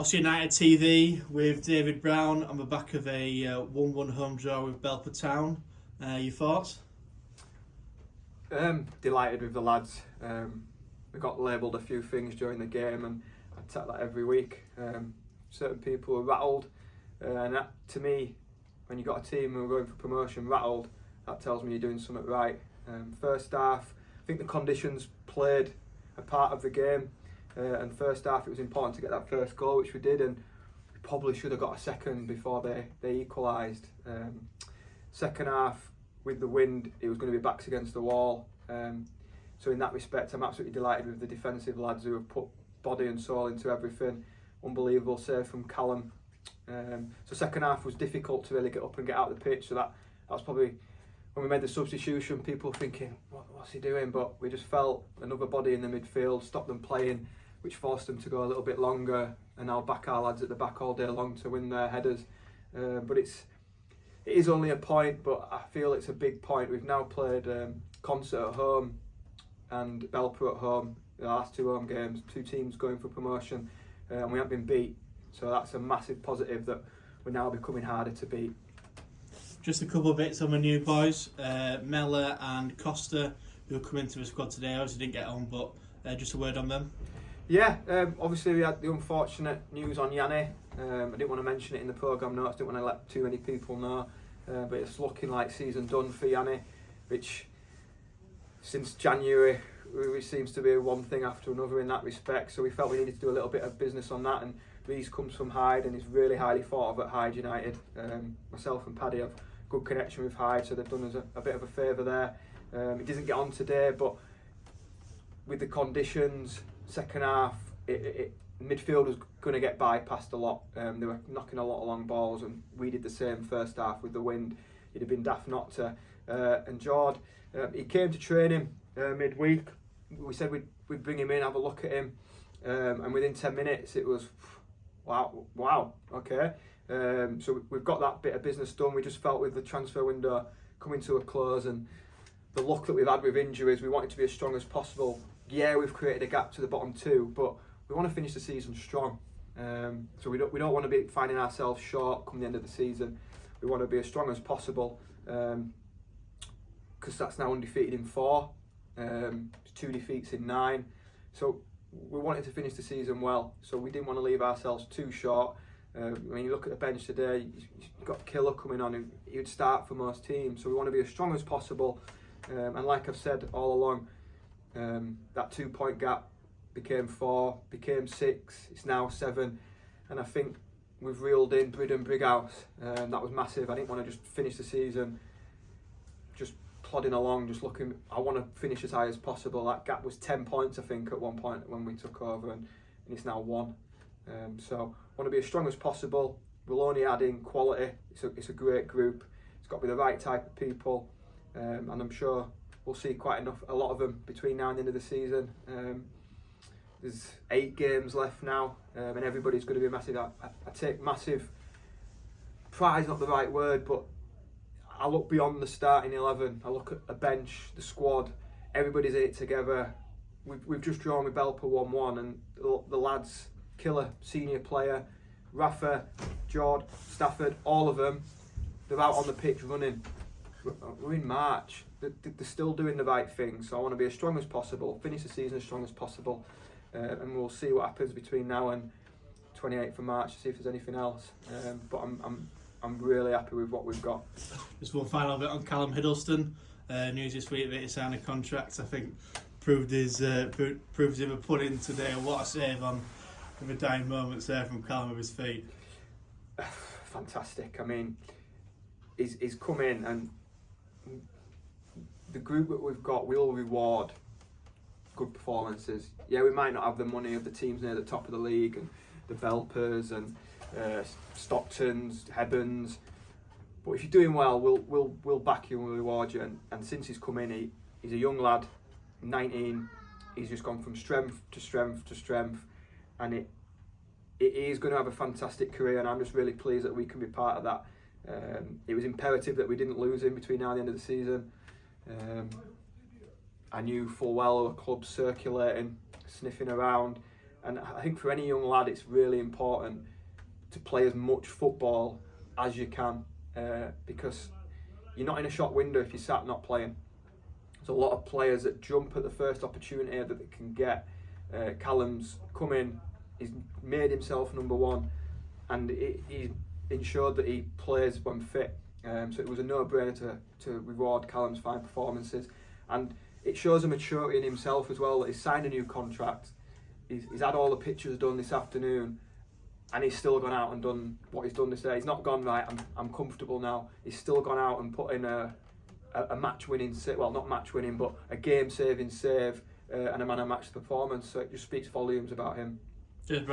OUFC United TV with David Brown on the back of a 1-1 home draw with Belper Town. Your thoughts? Delighted with the lads. We got labelled a few things during the game, and I take that every week. Certain people were rattled, and that, to me, when you got a team who are going for promotion rattled, that tells me you're doing something right. First half, I think the conditions played a part of the game, and first half it was important to get that first goal, which we did, and we probably should have got a second before they equalised. Second half, with the wind, it was going to be backs against the wall. So in that respect, I'm absolutely delighted with the defensive lads who have put body and soul into everything. Unbelievable save from Callum. So second half was difficult to really get up and get out of the pitch. So that was probably when we made the substitution. People were thinking, what's he doing? But we just felt another body in the midfield, stopped them playing, which forced them to go a little bit longer. And I'll back our lads at the back all day long to win their headers. But it is only a point, but I feel it's a big point. We've now played Concert at home and Belper at home. The last two home games, two teams going for promotion, and we haven't been beat. So that's a massive positive that we're now becoming harder to beat. Just a couple of bits on the new boys, Mella and Costa, who come into the squad today. Obviously didn't get on, but just a word on them. Yeah, obviously we had the unfortunate news on Yanni. I didn't want to mention it in the programme notes, didn't want to let too many people know, but it's looking like season done for Yanni, which since January seems to be one thing after another in that respect. So we felt we needed to do a little bit of business on that, and Reece comes from Hyde and is really highly thought of at Hyde United. Myself and Paddy have good connection with Hyde, so they've done us a bit of a favour there. It doesn't get on today, but with the conditions, second half, midfield was going to get bypassed a lot. They were knocking a lot of long balls, and we did the same first half with the wind. It'd have been daft not to. And Jord, he came to training midweek. We said we'd bring him in, have a look at him, and within 10 minutes it was wow, okay. So we've got that bit of business done. We just felt with the transfer window coming to a close and the luck that we've had with injuries, we wanted to be as strong as possible. Yeah, we've created a gap to the bottom two, but we want to finish the season strong. So we don't want to be finding ourselves short come the end of the season. We want to be as strong as possible, because that's now undefeated in 4, 2 defeats in 9. So we wanted to finish the season well. So we didn't want to leave ourselves too short. When you look at the bench today, you've got Killer coming on. He would start for most teams. So we want to be as strong as possible. And like I've said all along, that 2-point gap became 4, became 6, it's now 7, and I think we've reeled in Bridden Brighouse. That was massive. I didn't want to just finish the season just plodding along, just looking. I want to finish as high as possible. That gap was 10 points, I think, at one point when we took over, and it's now 1. So I want to be as strong as possible. We'll only add in quality. It's a great group. It's got to be the right type of people, and I'm sure we'll see a lot of them between now and the end of the season. There's 8 games left now, and everybody's going to be massive. I take massive pride, not the right word, but I look beyond the starting 11. I look at the bench, the squad. Everybody's in it together. We've just drawn with Belper 1-1, and the lads, Killer, senior player, Rafa, Jord, Stafford, all of them, they're out on the pitch running. We're in March. They're still doing the right thing. So I want to be as strong as possible, finish the season as strong as possible, and we'll see what happens between now and 28th of March to see if there's anything else. But I'm really happy with what we've got. Just one final bit on Callum Hiddleston. News this week that he signed a contract. I think proved him a pudding today. What a save on the dying moments there from Callum with his feet. Fantastic. I mean, he's come in, and the group that we've got will reward good performances. Yeah, we might not have the money of the teams near the top of the league and the Belpers and Stocktons, Hebburns, but if you're doing well, we'll back you and we'll reward you. And since he's come in, he's a young lad, 19. He's just gone from strength to strength to strength, and it is going to have a fantastic career. And I'm just really pleased that we can be part of that. It was imperative that we didn't lose him between now and the end of the season. I knew full well the club circulating, sniffing around, And I think for any young lad, it's really important to play as much football as you can, because you're not in a shop window if you're sat not playing. There's a lot of players that jump at the first opportunity that they can get. Callum's come in, he's made himself number one, and he's ensured that he plays when fit. So it was a no-brainer to reward Callum's fine performances, and it shows a maturity in himself as well. That he's signed a new contract, he's had all the pictures done this afternoon, and he's still gone out and done what he's done this day. He's not gone, right, I'm comfortable now. He's still gone out and put in a match-winning, well, not match-winning, but a game-saving save and a man-of-match performance. So it just speaks volumes about him. Cheers, bro.